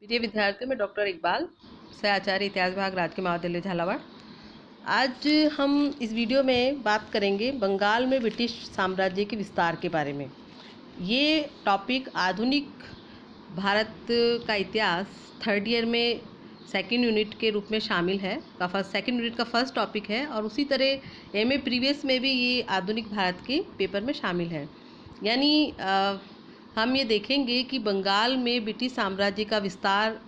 प्रिय विद्यार्थियों, मैं डॉक्टर इकबाल, सहआचार्य इतिहास विभाग राजकीय महाविद्यालय झालावाड़। आज हम इस वीडियो में बात करेंगे बंगाल में ब्रिटिश साम्राज्य के विस्तार के बारे में। ये टॉपिक आधुनिक भारत का इतिहास थर्ड ईयर में सेकेंड यूनिट के रूप में शामिल है। सेकेंड यूनिट का फर्स्ट टॉपिक है और उसी तरह एमए प्रीवियस में भी ये आधुनिक भारत के पेपर में शामिल है। यानी हम ये देखेंगे कि बंगाल में ब्रिटिश साम्राज्य का विस्तार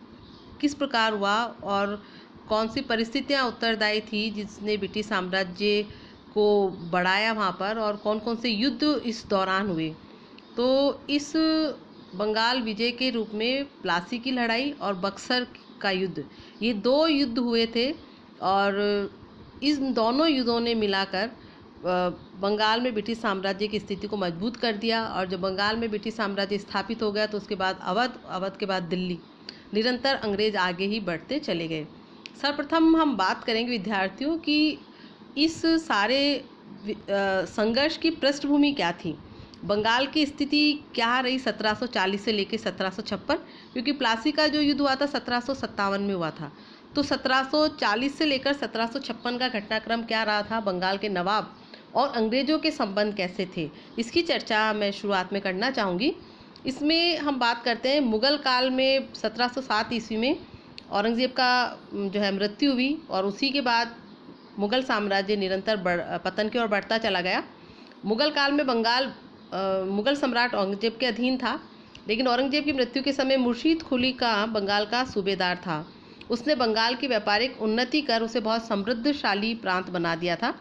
किस प्रकार हुआ और कौन सी परिस्थितियाँ उत्तरदायी थी जिसने ब्रिटिश साम्राज्य को बढ़ाया वहाँ पर, और कौन कौन से युद्ध इस दौरान हुए। तो इस बंगाल विजय के रूप में प्लासी की लड़ाई और बक्सर का युद्ध, ये दो युद्ध हुए थे और इन दोनों युद्धों ने मिलाकर बंगाल में ब्रिटिश साम्राज्य की स्थिति को मजबूत कर दिया। और जब बंगाल में ब्रिटिश साम्राज्य स्थापित हो गया तो उसके बाद अवध के बाद दिल्ली, निरंतर अंग्रेज आगे ही बढ़ते चले गए। सर्वप्रथम हम बात करेंगे विद्यार्थियों कि इस सारे संघर्ष की पृष्ठभूमि क्या थी, बंगाल की स्थिति क्या रही 1740 से लेकर 1756, क्योंकि प्लासी का जो युद्ध हुआ था 1757 में हुआ था। तो 1740 से लेकर 1756 का घटनाक्रम क्या रहा था, बंगाल के नवाब और अंग्रेज़ों के संबंध कैसे थे, इसकी चर्चा मैं शुरुआत में करना चाहूँगी। इसमें हम बात करते हैं मुग़ल काल में 1707 ईस्वी में औरंगज़ेब का जो है मृत्यु हुई और उसी के बाद मुग़ल साम्राज्य निरंतर पतन की ओर बढ़ता चला गया। मुग़ल काल में बंगाल मुग़ल सम्राट औरंगज़ेब के अधीन था, लेकिन औरंगज़ेब की मृत्यु के समय मुर्शीद कुली का बंगाल का सूबेदार था। उसने बंगाल की व्यापारिक उन्नति कर उसे बहुत समृद्धशाली प्रांत बना दिया था।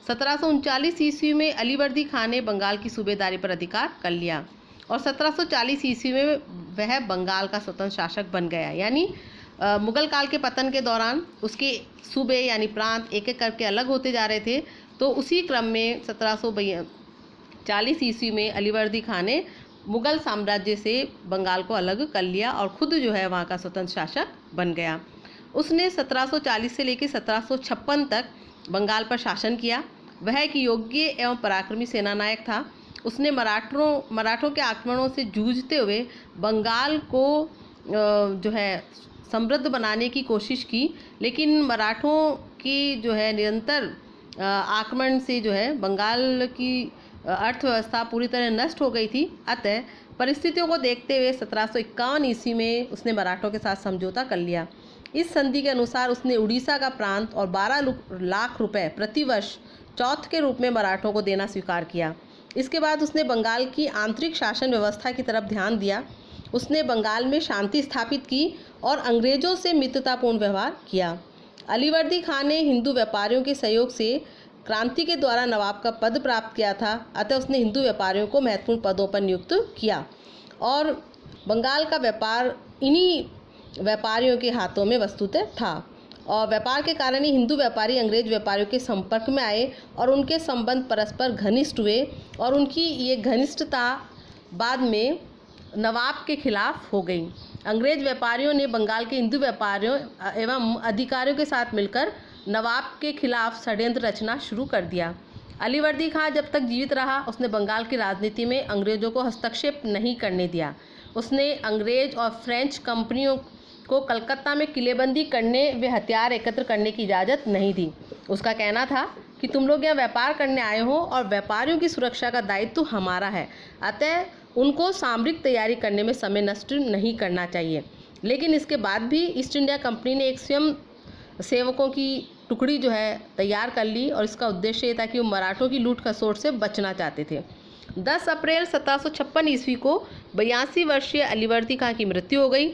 1739 ईस्वी में अलीवर्दी खान ने बंगाल की सूबेदारी पर अधिकार कर लिया और 1740 ईस्वी में वह बंगाल का स्वतंत्र शासक बन गया। यानी मुग़ल काल के पतन के दौरान उसके सूबे यानी प्रांत एक एक करके अलग होते जा रहे थे। तो उसी क्रम में 1740 ईस्वी में अलीवर्दी खान ने मुग़ल साम्राज्य से बंगाल को अलग कर लिया और खुद जो है वहाँ का स्वतंत्र शासक बन गया। उसने 1740 से लेकर 1756 तक बंगाल पर शासन किया। वह एक योग्य एवं पराक्रमी सेनानायक था। उसने मराठों के आक्रमणों से जूझते हुए बंगाल को जो है समृद्ध बनाने की कोशिश की, लेकिन मराठों की जो है निरंतर आक्रमण से जो है बंगाल की अर्थव्यवस्था पूरी तरह नष्ट हो गई थी। अतः परिस्थितियों को देखते हुए 1751 ईस्वी में उसने मराठों के साथ समझौता कर लिया। इस संधि के अनुसार उसने उड़ीसा का प्रांत और 12 लाख रुपए प्रतिवर्ष चौथ के रूप में मराठों को देना स्वीकार किया। इसके बाद उसने बंगाल की आंतरिक शासन व्यवस्था की तरफ ध्यान दिया। उसने बंगाल में शांति स्थापित की और अंग्रेजों से मित्रतापूर्ण व्यवहार किया। अलीवर्दी खान ने हिंदू व्यापारियों के सहयोग से क्रांति के द्वारा नवाब का पद प्राप्त किया था। अतः उसने हिंदू व्यापारियों को महत्वपूर्ण पदों पर नियुक्त किया और बंगाल का व्यापार इन्हीं व्यापारियों के हाथों में वस्तुतः था। और व्यापार के कारण ही हिंदू व्यापारी अंग्रेज व्यापारियों के संपर्क में आए और उनके संबंध परस्पर घनिष्ठ हुए और उनकी ये घनिष्ठता बाद में नवाब के खिलाफ हो गई। अंग्रेज व्यापारियों ने बंगाल के हिंदू व्यापारियों एवं अधिकारियों के साथ मिलकर नवाब के खिलाफ षड्यंत्र रचना शुरू कर दिया। अलीवर्दी खान जब तक जीवित रहा उसने बंगाल की राजनीति में अंग्रेज़ों को हस्तक्षेप नहीं करने दिया। उसने अंग्रेज और फ्रेंच कंपनियों को कलकत्ता में किलेबंदी करने व हथियार एकत्र करने की इजाज़त नहीं दी। उसका कहना था कि तुम लोग यहाँ व्यापार करने आए हो और व्यापारियों की सुरक्षा का दायित्व हमारा है, अतः उनको सामरिक तैयारी करने में समय नष्ट नहीं करना चाहिए। लेकिन इसके बाद भी ईस्ट इंडिया कंपनी ने एक स्वयं सेवकों की टुकड़ी जो है तैयार कर ली और इसका उद्देश्य ये था कि वो मराठों की लूट खसोट से बचना चाहते थे। 10 अप्रैल 1756 ईस्वी को 82 वर्षीय अलीवर्दी खान की मृत्यु हो गई।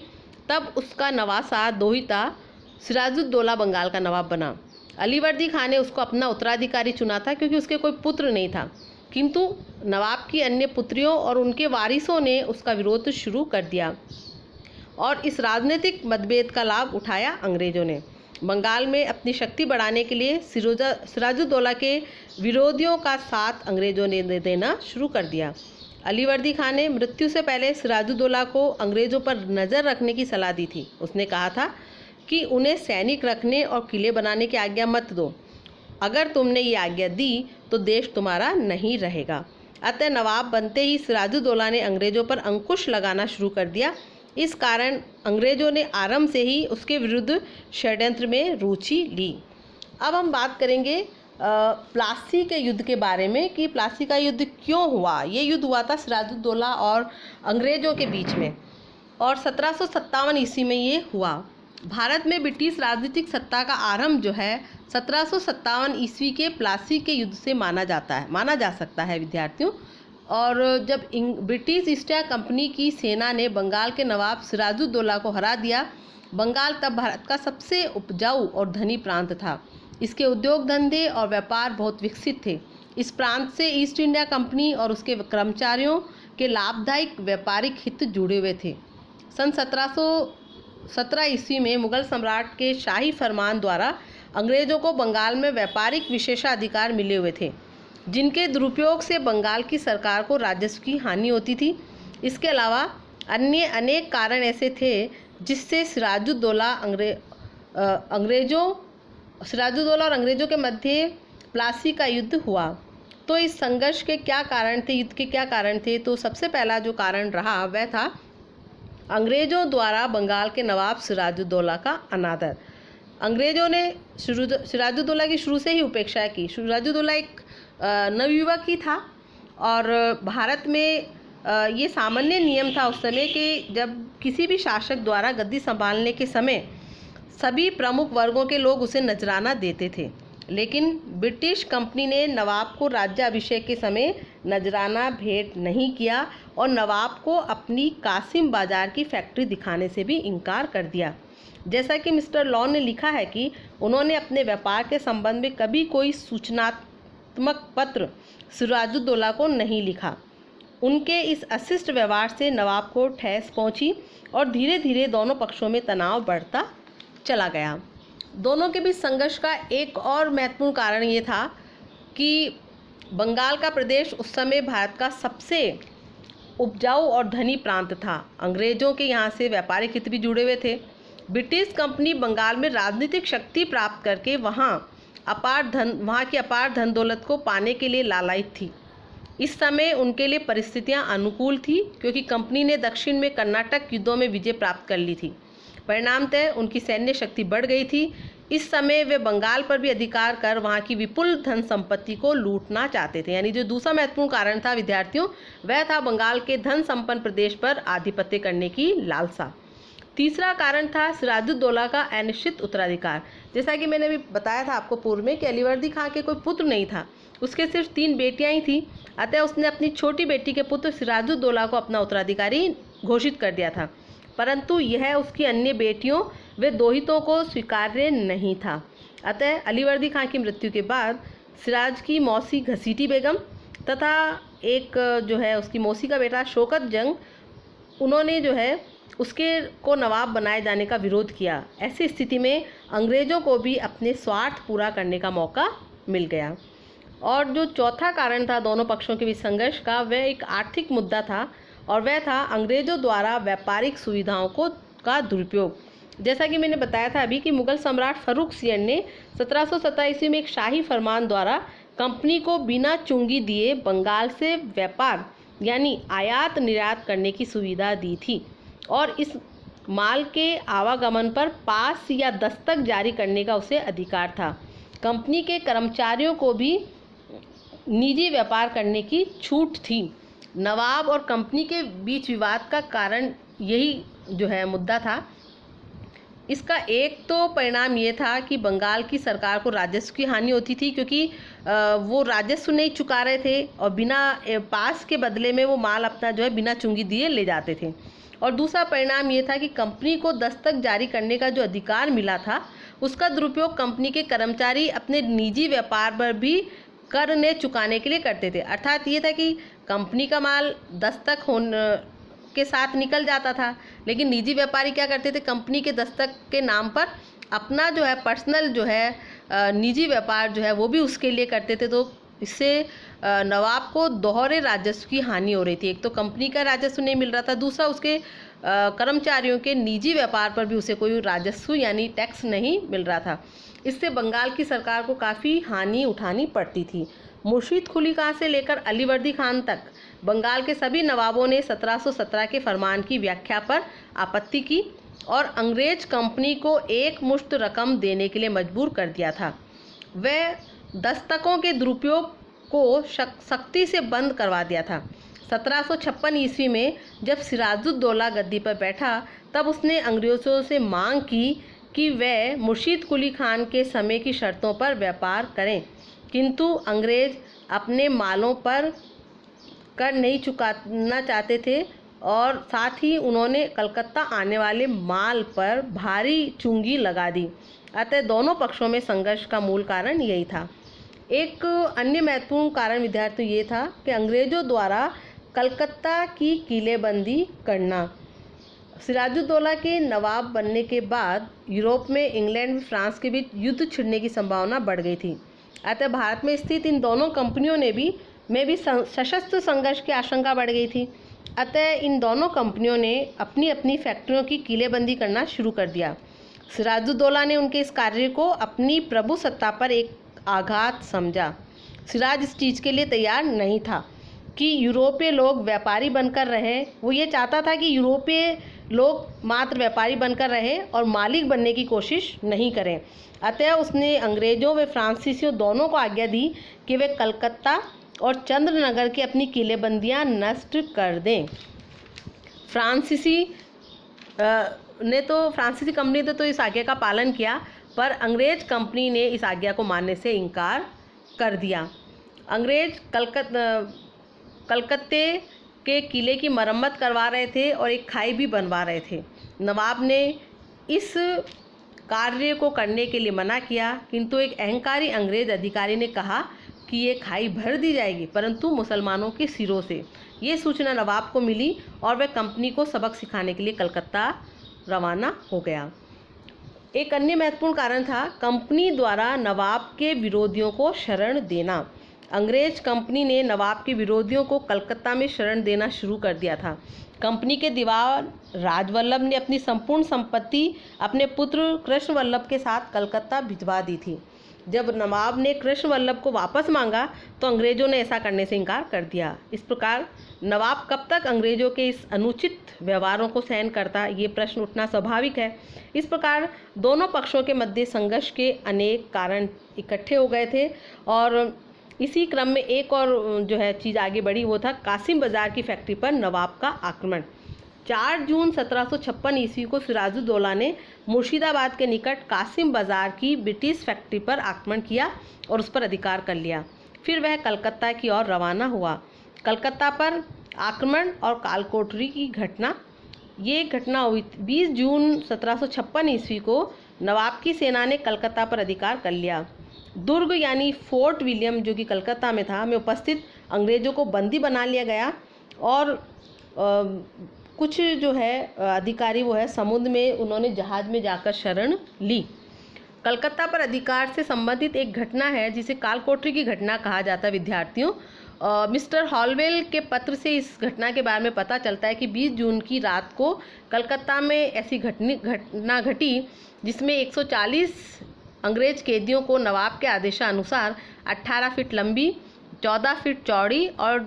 तब उसका नवासा दोहिता सिराजुद्दौला बंगाल का नवाब बना। अलीवर्दी खान ने उसको अपना उत्तराधिकारी चुना था क्योंकि उसके कोई पुत्र नहीं था, किंतु नवाब की अन्य पुत्रियों और उनके वारिसों ने उसका विरोध शुरू कर दिया और इस राजनीतिक मतभेद का लाभ उठाया अंग्रेजों ने। बंगाल में अपनी शक्ति बढ़ाने के लिए सिराजुद्दौला के विरोधियों का साथ अंग्रेजों ने देना शुरू कर दिया। अलीवर्दी खान ने मृत्यु से पहले सिराजुद्दौला को अंग्रेज़ों पर नज़र रखने की सलाह दी थी। उसने कहा था कि उन्हें सैनिक रखने और किले बनाने की आज्ञा मत दो। अगर तुमने ये आज्ञा दी तो देश तुम्हारा नहीं रहेगा। अतः नवाब बनते ही सिराजुद्दौला ने अंग्रेज़ों पर अंकुश लगाना शुरू कर दिया इस कारण अंग्रेजों ने आरंभ से ही उसके विरुद्ध षड्यंत्र में रुचि ली। अब हम बात करेंगे प्लासी के युद्ध के बारे में कि प्लासी का युद्ध क्यों हुआ। ये युद्ध हुआ था सिराजुद्दौला और अंग्रेजों के बीच में और 1757 ईस्वी में ये हुआ। भारत में ब्रिटिश राजनीतिक सत्ता का आरंभ जो है 1757 ईस्वी के प्लासी के युद्ध से माना जा सकता है विद्यार्थियों। और जब ब्रिटिश ईस्ट इंडिया कंपनी की सेना ने बंगाल के नवाब सिराजुद्दौला को हरा दिया। बंगाल तब भारत का सबसे उपजाऊ और धनी प्रांत था। इसके उद्योग धंधे और व्यापार बहुत विकसित थे। इस प्रांत से ईस्ट इंडिया कंपनी और उसके कर्मचारियों के लाभदायक व्यापारिक हित जुड़े हुए थे। सन 1717 ईस्वी में मुगल सम्राट के शाही फरमान द्वारा अंग्रेजों को बंगाल में व्यापारिक विशेषाधिकार मिले हुए थे, जिनके दुरुपयोग से बंगाल की सरकार को राजस्व की हानि होती थी। इसके अलावा अन्य अनेक कारण ऐसे थे जिससे सिराजुद्दौला और अंग्रेजों के मध्य प्लासी का युद्ध हुआ। तो इस संघर्ष के क्या कारण थे, युद्ध के क्या कारण थे? तो सबसे पहला जो कारण रहा वह था अंग्रेजों द्वारा बंगाल के नवाब सिराजुद्दौला का अनादर। अंग्रेजों ने सिराजुद्दौला की शुरू से ही उपेक्षा की। सिराजुद्दौला एक नवयुवक ही था और भारत में ये सामान्य नियम था उस समय कि जब किसी भी शासक द्वारा गद्दी संभालने के समय सभी प्रमुख वर्गों के लोग उसे नजराना देते थे, लेकिन ब्रिटिश कंपनी ने नवाब को राज्याभिषेक के समय नजराना भेंट नहीं किया और नवाब को अपनी कासिम बाजार की फैक्ट्री दिखाने से भी इनकार कर दिया। जैसा कि मिस्टर लॉ ने लिखा है कि उन्होंने अपने व्यापार के संबंध में कभी कोई सूचनात्मक पत्र सिराजुद्दौला को नहीं लिखा। उनके इस अशिष्ट व्यवहार से नवाब को ठेस पहुंची और धीरे धीरे दोनों पक्षों में तनाव बढ़ता चला गया। दोनों के बीच संघर्ष का एक और महत्वपूर्ण कारण ये था कि बंगाल का प्रदेश उस समय भारत का सबसे उपजाऊ और धनी प्रांत था। अंग्रेजों के यहाँ से व्यापारिक हित भी जुड़े हुए थे। ब्रिटिश कंपनी बंगाल में राजनीतिक शक्ति प्राप्त करके वहाँ की अपार धन दौलत को पाने के लिए लालायित थी। इस समय उनके लिए परिस्थितियाँ अनुकूल थी क्योंकि कंपनी ने दक्षिण में कर्नाटक युद्धों में विजय प्राप्त कर ली थी। परिणामतः उनकी सैन्य शक्ति बढ़ गई थी। इस समय वे बंगाल पर भी अधिकार कर वहां की विपुल धन संपत्ति को लूटना चाहते थे। यानी जो दूसरा महत्वपूर्ण कारण था विद्यार्थियों, वह था बंगाल के धन संपन्न प्रदेश पर आधिपत्य करने की लालसा। तीसरा कारण था सिराजुद्दौला का अनिश्चित उत्तराधिकार। जैसा कि मैंने अभी बताया था आपको पूर्व में कि अलीवर्दी खां के कोई पुत्र नहीं था, उसके सिर्फ 3 बेटियां ही थी। अतः उसने अपनी छोटी बेटी के पुत्र सिराजुद्दौला को अपना उत्तराधिकारी घोषित कर दिया था, परंतु यह उसकी अन्य बेटियों व दोहितों को स्वीकार्य नहीं था। अतः अलीवर्दी खां की मृत्यु के बाद सिराज की मौसी घसीटी बेगम तथा एक जो है उसकी मौसी का बेटा शौकत जंग, उन्होंने जो है उसके को नवाब बनाए जाने का विरोध किया। ऐसी स्थिति में अंग्रेज़ों को भी अपने स्वार्थ पूरा करने का मौका मिल गया। और जो चौथा कारण था दोनों पक्षों के बीच संघर्ष का, वह एक आर्थिक मुद्दा था और वह था अंग्रेज़ों द्वारा व्यापारिक सुविधाओं का दुरुपयोग। जैसा कि मैंने बताया था अभी कि मुगल सम्राट फर्रुख सियन ने 1727 ईस्वी में एक शाही फरमान द्वारा कंपनी को बिना चुंगी दिए बंगाल से व्यापार यानी आयात निर्यात करने की सुविधा दी थी और इस माल के आवागमन पर पास या दस्तक जारी करने का उसे अधिकार था। कंपनी के कर्मचारियों को भी निजी व्यापार करने की छूट थी। नवाब और कंपनी के बीच विवाद का कारण यही जो है मुद्दा था। इसका एक तो परिणाम ये था कि बंगाल की सरकार को राजस्व की हानि होती थी क्योंकि वो राजस्व नहीं चुका रहे थे और बिना पास के बदले में वो माल अपना जो है बिना चुंगी दिए ले जाते थे। और दूसरा परिणाम ये था कि कंपनी को दस्तक जारी करने का जो अधिकार मिला था उसका दुरुपयोग कंपनी के कर्मचारी अपने निजी व्यापार पर भी कर ने चुकाने के लिए करते थे। अर्थात ये था कि कंपनी का माल दस्तक के साथ निकल जाता था, लेकिन निजी व्यापारी क्या करते थे, कंपनी के दस्तक के नाम पर अपना जो है पर्सनल जो है निजी व्यापार जो है वो भी उसके लिए करते थे। तो इससे नवाब को दोहरे राजस्व की हानि हो रही थी। एक तो कंपनी का राजस्व नहीं मिल रहा था, दूसरा उसके कर्मचारियों के निजी व्यापार पर भी उसे कोई राजस्व यानी टैक्स नहीं मिल रहा था। इससे बंगाल की सरकार को काफ़ी हानि उठानी पड़ती थी। मुर्शीद कुली खां से लेकर अलीवर्दी खान तक बंगाल के सभी नवाबों ने 1717 के फरमान की व्याख्या पर आपत्ति की और अंग्रेज कंपनी को एक मुश्त रकम देने के लिए मजबूर कर दिया था। वह दस्तकों के दुरुपयोग को सख्ती से बंद करवा दिया था। 1756 ईस्वी में जब सिराजुद्दौला गद्दी पर बैठा तब उसने अंग्रेज़ों से मांग की कि वह मुर्शीद कुली खान के समय की शर्तों पर व्यापार करें, किंतु अंग्रेज़ अपने मालों पर कर नहीं चुकाना चाहते थे और साथ ही उन्होंने कलकत्ता आने वाले माल पर भारी चुंगी लगा दी। अतः दोनों पक्षों में संघर्ष का मूल कारण यही था। एक अन्य महत्वपूर्ण कारण विद्यार्थियों ये था कि अंग्रेज़ों द्वारा कलकत्ता की किलेबंदी करना। सिराजुद्दौला के नवाब बनने के बाद यूरोप में इंग्लैंड व फ्रांस के बीच युद्ध छिड़ने की संभावना बढ़ गई थी। अतः भारत में स्थित इन दोनों कंपनियों में भी सशस्त्र संघर्ष की आशंका बढ़ गई थी। अतः इन दोनों कंपनियों ने अपनी अपनी फैक्ट्रियों की किलेबंदी करना शुरू कर दिया। सिराजुद्दौला ने उनके इस कार्य को अपनी प्रभु सत्ता पर एक आघात समझा। सिराज इस चीज़ के लिए तैयार नहीं था कि यूरोपीय लोग व्यापारी बनकर रहें। वो ये चाहता था कि यूरोपीय लोग मात्र व्यापारी बनकर रहें और मालिक बनने की कोशिश नहीं करें। अतः उसने अंग्रेज़ों व फ्रांसीसियों दोनों को आज्ञा दी कि वे कलकत्ता और चंद्रनगर की अपनी किलेबंदियां नष्ट कर दें। फ्रांसीसी कंपनी ने तो इस आज्ञा का पालन किया, पर अंग्रेज कंपनी ने इस आज्ञा को मानने से इनकार कर दिया। अंग्रेज कलकत्ते के किले की मरम्मत करवा रहे थे और एक खाई भी बनवा रहे थे। नवाब ने इस कार्य को करने के लिए मना किया, किंतु एक अहंकारी अंग्रेज अधिकारी ने कहा कि ये खाई भर दी जाएगी, परंतु मुसलमानों के सिरों से। ये सूचना नवाब को मिली और वह कंपनी को सबक सिखाने के लिए कलकत्ता रवाना हो गया। एक अन्य महत्वपूर्ण कारण था कंपनी द्वारा नवाब के विरोधियों को शरण देना। अंग्रेज कंपनी ने नवाब के विरोधियों को कलकत्ता में शरण देना शुरू कर दिया था। कंपनी के दीवान राजवल्लभ ने अपनी संपूर्ण संपत्ति अपने पुत्र कृष्णवल्लभ के साथ कलकत्ता भिजवा दी थी। जब नवाब ने कृष्णवल्लभ को वापस मांगा तो अंग्रेज़ों ने ऐसा करने से इनकार कर दिया। इस प्रकार नवाब कब तक अंग्रेज़ों के इस अनुचित व्यवहारों को सहन करता, ये प्रश्न उठना स्वाभाविक है। इस प्रकार दोनों पक्षों के मध्य संघर्ष के अनेक कारण इकट्ठे हो गए थे और इसी क्रम में एक और चीज़ आगे बढ़ी, वो था कासिम बाज़ार की फैक्ट्री पर नवाब का आक्रमण। 4 जून 1756 ईस्वी को सिराजुद्दौला ने मुर्शिदाबाद के निकट कासिम बाज़ार की ब्रिटिश फैक्ट्री पर आक्रमण किया और उस पर अधिकार कर लिया। फिर वह कलकत्ता की ओर रवाना हुआ। कलकत्ता पर आक्रमण और कालकोठरी की घटना, ये घटना हुई 20 जून 1756 ईस्वी को नवाब की सेना ने कलकत्ता पर अधिकार कर लिया। दुर्ग यानी फोर्ट विलियम जो कि कलकत्ता में था, में उपस्थित अंग्रेज़ों को बंदी बना लिया गया और कुछ अधिकारी समुद्र में उन्होंने जहाज़ में जाकर शरण ली। कलकत्ता पर अधिकार से संबंधित एक घटना है जिसे कालकोठरी की घटना कहा जाता है। विद्यार्थियों, मिस्टर हॉलवेल के पत्र से इस घटना के बारे में पता चलता है कि 20 जून की रात को कलकत्ता में ऐसी घटना घटी जिसमें 140 अंग्रेज कैदियों को नवाब के आदेशानुसार 18 फीट लंबी, 14 फीट चौड़ी और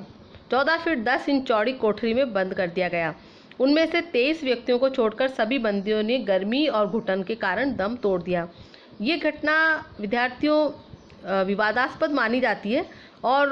14 फीट 10 इंच चौड़ी कोठरी में बंद कर दिया गया। उनमें से 23 व्यक्तियों को छोड़कर सभी बंदियों ने गर्मी और घुटन के कारण दम तोड़ दिया। ये घटना विद्यार्थियों विवादास्पद मानी जाती है और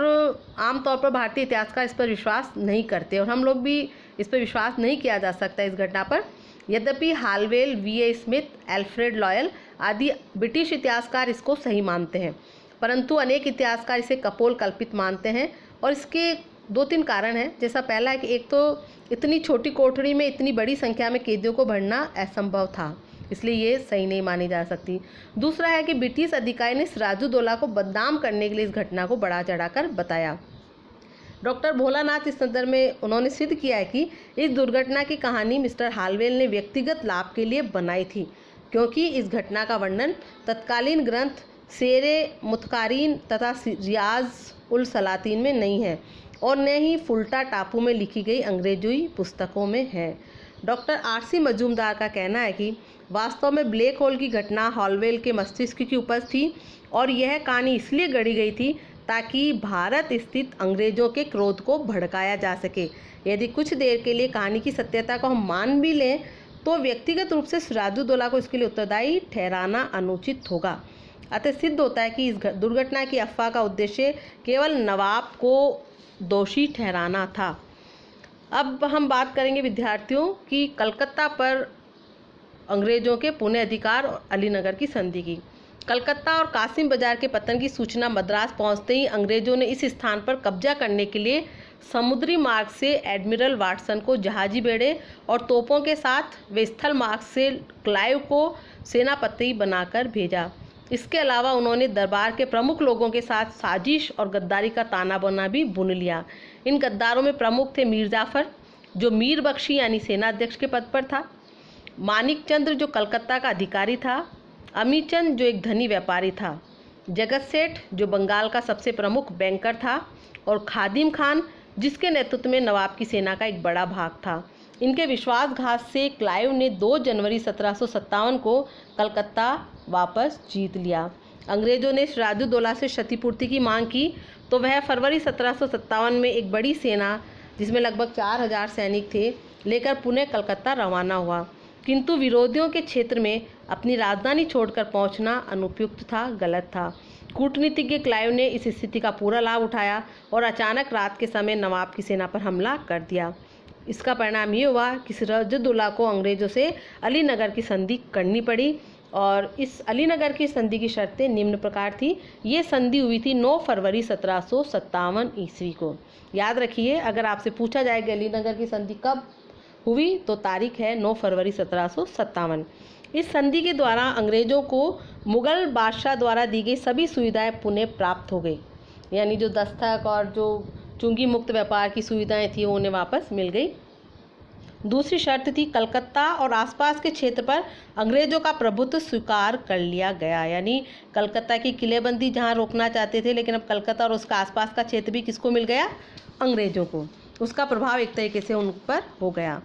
आमतौर पर भारतीय इतिहासकार इस पर विश्वास नहीं करते और हम लोग भी इस पर विश्वास नहीं किया जा सकता इस घटना पर। यद्यपि Holwell, V.A. Smith, Alfred loyal आदि ब्रिटिश इतिहासकार इसको सही मानते हैं, परंतु अनेक इतिहासकार इसे कपोल कल्पित मानते हैं और इसके 2-3 कारण हैं। जैसा पहला है कि एक तो इतनी छोटी कोठरी में इतनी बड़ी संख्या में कैदियों को भरना असंभव था, इसलिए ये सही नहीं मानी जा सकती। दूसरा है कि ब्रिटिश अधिकारी ने सिराजुद्दौला को बदनाम करने के लिए इस घटना को बढ़ा चढ़ाकर बताया। डॉक्टर भोलानाथ इस संदर्भ में उन्होंने सिद्ध किया है कि इस दुर्घटना की कहानी मिस्टर हालवेल ने व्यक्तिगत लाभ के लिए बनाई थी, क्योंकि इस घटना का वर्णन तत्कालीन ग्रंथ शेरे मुतकारीन तथा रियाज उल सलातीन में नहीं है और न ही फुल्टा टापू में लिखी गई अंग्रेजी पुस्तकों में है। Doctor R.C. मजूमदार का कहना है कि वास्तव में ब्लैक होल की घटना हॉलवेल के मस्तिष्क की उपज थी और यह कहानी इसलिए गढ़ी गई थी ताकि भारत स्थित अंग्रेजों के क्रोध को भड़काया जा सके। यदि कुछ देर के लिए कहानी की सत्यता को हम मान भी लें तो व्यक्तिगत रूप से सिराजुद्दौला को इसके लिए उत्तरदायी ठहराना अनुचित होगा। अतः सिद्ध होता है कि इस दुर्घटना की अफवाह का उद्देश्य केवल नवाब को दोषी ठहराना था। अब हम बात करेंगे विद्यार्थियों की कलकत्ता पर अंग्रेजों के पुणे अधिकार और अलीनगर की संधि की। कलकत्ता और कासिम बाजार के पतन की सूचना मद्रास पहुंचते ही अंग्रेजों ने इस स्थान पर कब्जा करने के लिए समुद्री मार्ग से एडमिरल वाटसन को जहाजी बेड़े और तोपों के साथ वे स्थल मार्ग से क्लाइव को सेनापति बनाकर भेजा। इसके अलावा उन्होंने दरबार के प्रमुख लोगों के साथ साजिश और गद्दारी का ताना बाना भी बुन लिया। इन गद्दारों में प्रमुख थे मीर जाफर, जो मीर बख्शी यानी सेनाध्यक्ष के पद पर था, मानिक चंद्र जो कलकत्ता का अधिकारी था, अमीचंद जो एक धनी व्यापारी था, जगत सेठ जो बंगाल का सबसे प्रमुख बैंकर था और खादिम खान जिसके नेतृत्व में नवाब की सेना का एक बड़ा भाग था। इनके विश्वासघात से क्लाइव ने 2 जनवरी 1757 को कलकत्ता वापस जीत लिया। अंग्रेजों ने सिराजुद्दौला से क्षतिपूर्ति की मांग की तो वह फरवरी 1757 में एक बड़ी सेना जिसमें लगभग 4000 सैनिक थे लेकर पुणे कलकत्ता रवाना हुआ। किंतु विरोधियों के क्षेत्र में अपनी राजधानी छोड़कर पहुंचना अनुपयुक्त था, गलत था। कूटनीतिज्ञ क्लाइव ने इस स्थिति का पूरा लाभ उठाया और अचानक रात के समय नवाब की सेना पर हमला कर दिया। इसका परिणाम ये हुआ कि सिराजुद्दौला को अंग्रेजों से अलीनगर की संधि करनी पड़ी और इस अलीनगर की संधि की शर्तें निम्न प्रकार थी। ये संधि हुई थी 9 फरवरी 1757 ईस्वी को। याद रखिए, अगर आपसे पूछा जाए कि अलीनगर की संधि कब हुई तो तारीख है 9 फरवरी 1757। इस संधि के द्वारा अंग्रेजों को मुगल बादशाह द्वारा दी गई सभी सुविधाएं पुनः प्राप्त हो गई, यानी जो दस्तक और जो चुंगी मुक्त व्यापार की सुविधाएं थी वो उन्हें वापस मिल गई। दूसरी शर्त थी कलकत्ता और आसपास के क्षेत्र पर अंग्रेजों का प्रभुत्व स्वीकार कर लिया गया, यानी कलकत्ता की किलेबंदी जहां रोकना चाहते थे, लेकिन अब कलकत्ता और उसका आसपास का क्षेत्र भी किसको मिल गया? अंग्रेजों को। उसका प्रभाव एक तरीके से उन पर हो गया।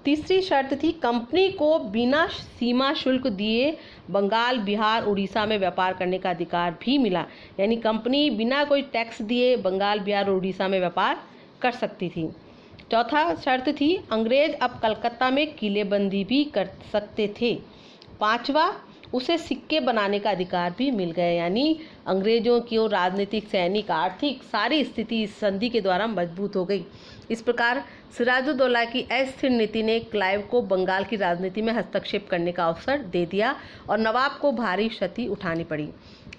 तीसरी शर्त थी कंपनी को बिना सीमा शुल्क दिए बंगाल, बिहार, उड़ीसा में व्यापार करने का अधिकार भी मिला, यानी कंपनी बिना कोई टैक्स दिए बंगाल, बिहार और उड़ीसा में व्यापार कर सकती थी। चौथा शर्त थी अंग्रेज अब कलकत्ता में किलेबंदी भी कर सकते थे। पांचवा, उसे सिक्के बनाने का अधिकार भी मिल गया, यानी अंग्रेजों की और राजनीतिक, सैनिक, आर्थिक सारी स्थिति इस संधि के द्वारा मजबूत हो गई। इस प्रकार सिराजुद्दौला की अस्थिर नीति ने क्लाइव को बंगाल की राजनीति में हस्तक्षेप करने का अवसर दे दिया और नवाब को भारी क्षति उठानी पड़ी।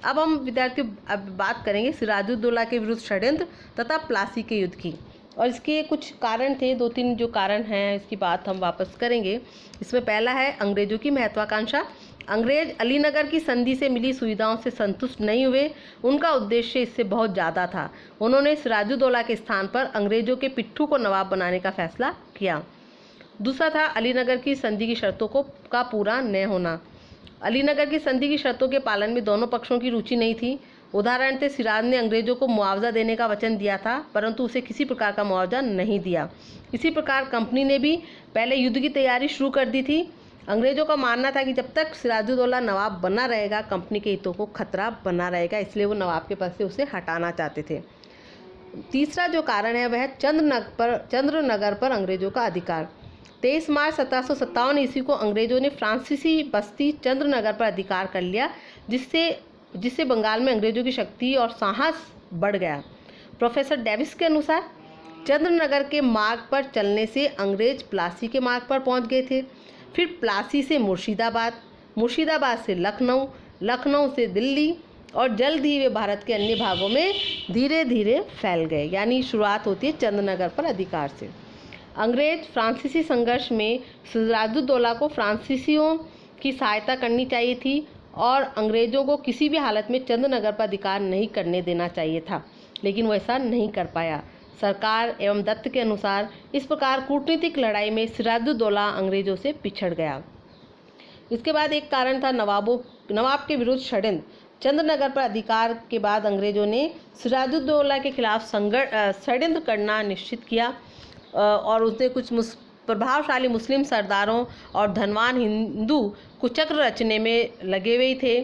अब हम विद्यार्थियों अब बात करेंगे सिराजुद्दौला के विरुद्ध षड्यंत्र तथा प्लासी के युद्ध की, और इसके कुछ कारण थे, 2-3 जो कारण हैं इसकी बात हम वापस करेंगे। इसमें पहला है अंग्रेजों की महत्वाकांक्षा। अंग्रेज अलीनगर की संधि से मिली सुविधाओं से संतुष्ट नहीं हुए, उनका उद्देश्य इससे बहुत ज़्यादा था। उन्होंने सिराजुद्दौला के स्थान पर अंग्रेजों के पिट्ठू को नवाब बनाने का फैसला किया। दूसरा था अलीनगर की संधि की शर्तों का पूरा न होना। अलीनगर की संधि की शर्तों के पालन में दोनों पक्षों की रुचि नहीं थी। उदाहरण थे, सिराज ने अंग्रेजों को मुआवजा देने का वचन दिया था परंतु उसे किसी प्रकार का मुआवजा नहीं दिया। इसी प्रकार कंपनी ने भी पहले युद्ध की तैयारी शुरू कर दी थी। अंग्रेजों का मानना था कि जब तक सिराजुद्दौला नवाब बना रहेगा कंपनी के हितों को खतरा बना रहेगा, इसलिए वो नवाब के पद से उसे हटाना चाहते थे। तीसरा जो कारण है वह चंद्रनगर पर अंग्रेजों का अधिकार। 23 मार्च 1757 ईस्वी को अंग्रेजों ने फ्रांसीसी बस्ती चंद्रनगर पर अधिकार कर लिया, जिससे बंगाल में अंग्रेजों की शक्ति और साहस बढ़ गया। प्रोफेसर डेविस के अनुसार चंद्रनगर के मार्ग पर चलने से अंग्रेज प्लासी के मार्ग पर पहुंच गए थे, फिर प्लासी से मुर्शिदाबाद, मुर्शिदाबाद से लखनऊ, लखनऊ से दिल्ली और जल्द ही वे भारत के अन्य भागों में धीरे धीरे फैल गए, यानी शुरुआत होती है चंद्रनगर पर अधिकार से। अंग्रेज फ्रांसीसी संघर्ष में सिराजुद्दौला को फ्रांसीसियों की सहायता करनी चाहिए थी और अंग्रेजों को किसी भी हालत में चंद्रनगर पर अधिकार नहीं करने देना चाहिए था, लेकिन वो ऐसा नहीं कर पाया। सरकार एवं दत्त के अनुसार इस प्रकार कूटनीतिक लड़ाई में सिराजुद्दौला अंग्रेजों से पिछड़ गया। इसके बाद एक कारण था नवाब के विरुद्ध षड्यंत्र। चंद्रनगर पर अधिकार के बाद अंग्रेजों ने सिराजुद्दौला के खिलाफ षड्यंत्र करना निश्चित किया और उसने कुछ प्रभावशाली मुस्लिम सरदारों और धनवान हिंदू कुचक्र रचने में लगे हुए थे।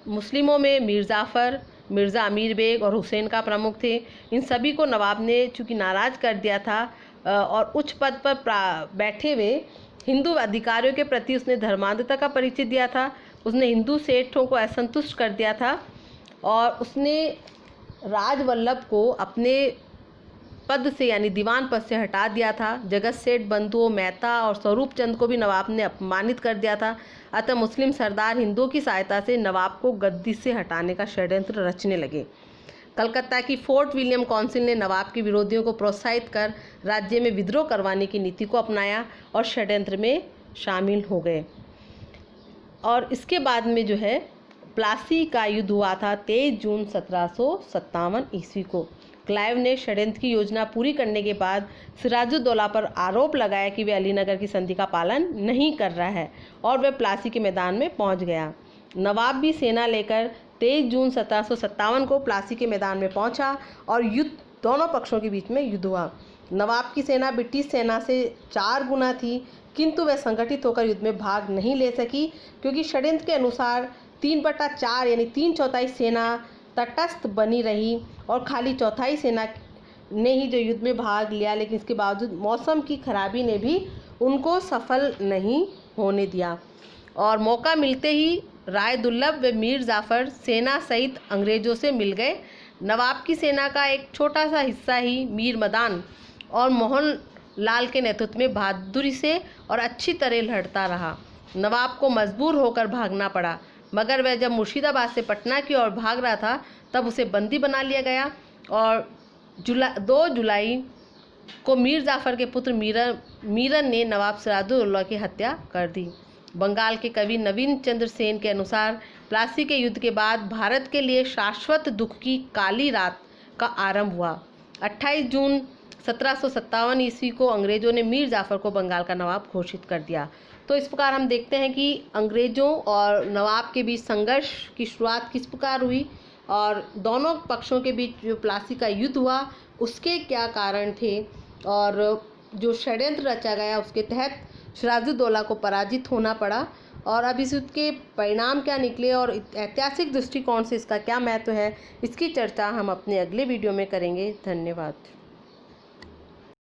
मुस्लिमों में मीर जाफर, मिर्ज़ा अमीर बेग और हुसैन का प्रमुख थे। इन सभी को नवाब ने चूँकि नाराज़ कर दिया था और उच्च पद पर बैठे हुए हिंदू अधिकारियों के प्रति उसने धर्मांधता का परिचय दिया था। उसने हिंदू सेठों को असंतुष्ट कर दिया था और उसने राजवल्लभ को अपने पद से यानी दीवान पद से हटा दिया था। जगत सेठ बंधुओं मेहता और स्वरूप चंद को भी नवाब ने अपमानित कर दिया था। अतः मुस्लिम सरदार हिंदुओं की सहायता से नवाब को गद्दी से हटाने का षड्यंत्र रचने लगे। कलकत्ता की फोर्ट विलियम काउंसिल ने नवाब के विरोधियों को प्रोत्साहित कर राज्य में विद्रोह करवाने की नीति को अपनाया और षड्यंत्र में शामिल हो गए। और इसके बाद में जो है प्लासी का युद्ध हुआ था 23 जून 1757 ईस्वी को। क्लाइव ने षड्यंत्र की योजना पूरी करने के बाद सिराजुद्दौला पर आरोप लगाया कि वह अलीनगर की संधि का पालन नहीं कर रहा है और वह प्लासी के मैदान में पहुंच गया। नवाब भी सेना लेकर 23 जून 1757 को प्लासी के मैदान में पहुंचा और युद्ध दोनों पक्षों के बीच में युद्ध हुआ। नवाब की सेना ब्रिटिश सेना से 4 गुना थी, किंतु वह संगठित होकर युद्ध में भाग नहीं ले सकी क्योंकि षड्यंत्र के अनुसार 3/4 यानी 3/4 सेना तटस्थ बनी रही और खाली चौथाई सेना ने ही जो युद्ध में भाग लिया, लेकिन इसके बावजूद मौसम की खराबी ने भी उनको सफल नहीं होने दिया। और मौका मिलते ही राय दुर्लभ व मीर जाफ़र सेना सहित अंग्रेज़ों से मिल गए। नवाब की सेना का एक छोटा सा हिस्सा ही मीर मदान और मोहन लाल के नेतृत्व में बहादुरी से और अच्छी तरह लड़ता रहा। नवाब को मजबूर होकर भागना पड़ा, मगर वह जब मुर्शिदाबाद से पटना की ओर भाग रहा था तब उसे बंदी बना लिया गया और 2 जुलाई को मीर जाफ़र के पुत्र मीरन ने नवाब सिराजुद्दौला की हत्या कर दी। बंगाल के कवि नवीन चंद्र सेन के अनुसार प्लासी के युद्ध के बाद भारत के लिए शाश्वत दुख की काली रात का आरंभ हुआ। 28 जून 1757 ईस्वी को अंग्रेज़ों ने मीर जाफ़र को बंगाल का नवाब घोषित कर दिया। तो इस प्रकार हम देखते हैं कि अंग्रेज़ों और नवाब के बीच संघर्ष की शुरुआत किस प्रकार हुई और दोनों पक्षों के बीच जो प्लासी का युद्ध हुआ उसके क्या कारण थे और जो षड्यंत्र रचा गया उसके तहत सिराजुद्दौला को पराजित होना पड़ा और अब इस युद्ध के परिणाम क्या निकले और ऐतिहासिक दृष्टिकोण से इसका क्या महत्व है, इसकी चर्चा हम अपने अगले वीडियो में करेंगे। धन्यवाद।